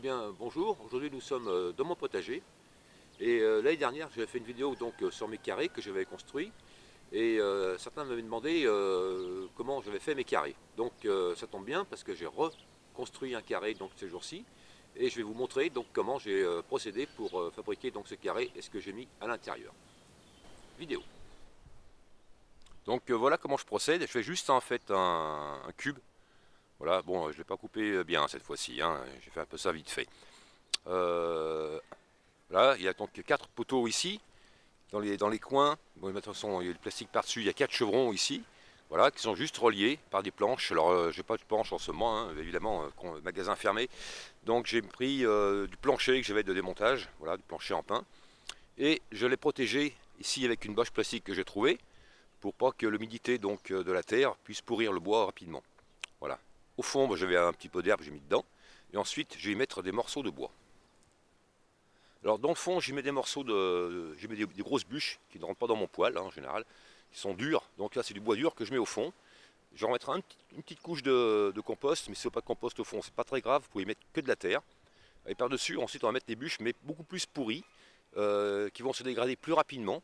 bien, bonjour. Aujourd'hui nous sommes dans mon potager. Et l'année dernière j'avais fait une vidéo donc, sur mes carrés que j'avais construits. Et certains m'avaient demandé comment j'avais fait mes carrés. Donc ça tombe bien parce que j'ai reconstruit un carré donc, ces jours-ci. Et je vais vous montrer donc, comment j'ai procédé pour fabriquer donc, ce carré et ce que j'ai mis à l'intérieur. Vidéo. Donc voilà comment je procède. Je fais juste en fait un cube. Voilà, bon, je ne l'ai pas coupé bien cette fois-ci, hein. J'ai fait un peu ça vite fait. Là, il y a donc 4 poteaux ici, dans les coins. Bon, de toute façon, il y a le plastique par-dessus, il y a 4 chevrons ici, voilà, qui sont juste reliés par des planches. Alors, j'ai pas de planche en ce moment, hein, évidemment, magasin fermé. Donc, j'ai pris du plancher que j'avais de démontage, voilà, du plancher en pin. Et je l'ai protégé ici avec une bâche plastique que j'ai trouvée, pour pas que l'humidité donc de la terre puisse pourrir le bois rapidement. Voilà. Au fond, j'avais un petit peu d'herbe, j'ai mis dedans. Et ensuite, je vais y mettre des morceaux de bois. Alors dans le fond, j'y mets des morceaux j'y mets des grosses bûches qui ne rentrent pas dans mon poêle, hein, en général, qui sont dures. Donc là, c'est du bois dur que je mets au fond. Je vais en mettre une petite couche de compost, mais si vous n'avez pas de compost au fond, c'est pas très grave, vous pouvez y mettre que de la terre. Et par-dessus, ensuite, on va mettre des bûches, mais beaucoup plus pourries, qui vont se dégrader plus rapidement.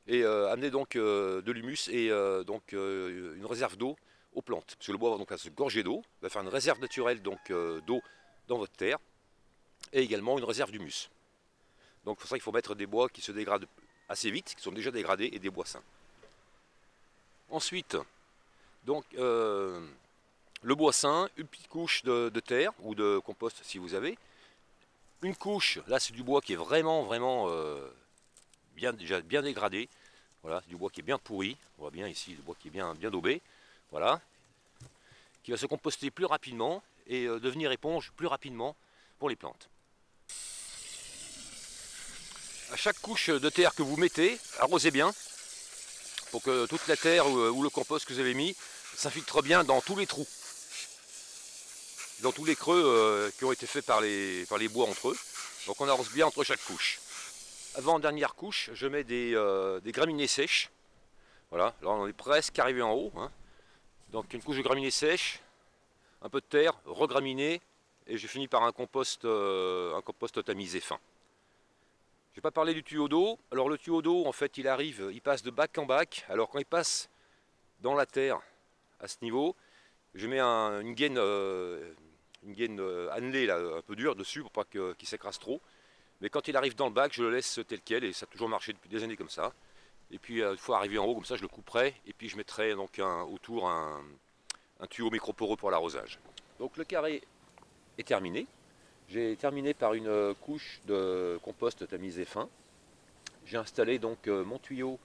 Et amener donc de l'humus et une réserve d'eau aux plantes. Parce que le bois va donc se gorger d'eau, va faire une réserve naturelle donc d'eau dans votre terre, et également une réserve d'humus. Donc c'est pour ça qu'il faut mettre des bois qui se dégradent assez vite, qui sont déjà dégradés, et des bois sains. Ensuite, donc le bois sain, une petite couche de terre ou de compost si vous avez. Une couche, là c'est du bois qui est vraiment déjà bien dégradé. Voilà, c'est du bois qui est bien pourri. On voit bien ici le bois qui est bien daubé. Voilà. Qui va se composter plus rapidement et devenir éponge plus rapidement pour les plantes. À chaque couche de terre que vous mettez, arrosez bien pour que toute la terre ou le compost que vous avez mis s'infiltre bien dans tous les trous, dans tous les creux qui ont été faits par les bois entre eux. Donc on arrose bien entre chaque couche. Avant dernière couche, je mets des graminées sèches. Voilà, là on est presque arrivé en haut, hein. Donc une couche de graminées sèches, un peu de terre, regraminé, et j'ai fini par un compost tamisé fin. Je vais pas parler du tuyau d'eau. Alors le tuyau d'eau, en fait, il passe de bac en bac. Alors quand il passe dans la terre, à ce niveau, je mets une gaine annelée là, un peu dure dessus pour pas qu'il s'écrase trop. Mais quand il arrive dans le bac, je le laisse tel quel, et ça a toujours marché depuis des années comme ça. Et puis une fois arrivé en haut, comme ça, je le couperai, et puis je mettrai donc autour un tuyau microporeux pour l'arrosage. Donc le carré est terminé. J'ai terminé par une couche de compost tamisé fin. J'ai installé donc mon tuyau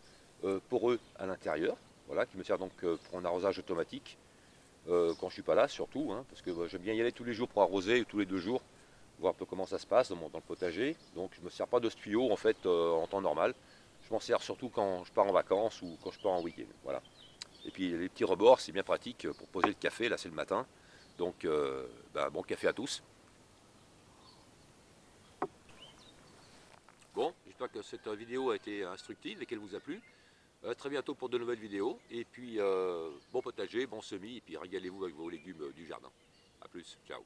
poreux à l'intérieur, voilà, qui me sert donc pour un arrosage automatique, quand je ne suis pas là surtout, hein, parce que j'aime bien y aller tous les jours pour arroser, ou tous les 2 jours, voir un peu comment ça se passe dans le potager. Donc je ne me sers pas de ce tuyau en fait en temps normal. Je m'en sers surtout quand je pars en vacances ou quand je pars en week-end. Voilà. Et puis les petits rebords, c'est bien pratique pour poser le café, là c'est le matin. Donc bon café à tous. Bon, j'espère que cette vidéo a été instructive et qu'elle vous a plu. À très bientôt pour de nouvelles vidéos. Et puis bon potager, bon semis, et puis régalez-vous avec vos légumes du jardin. A plus, ciao.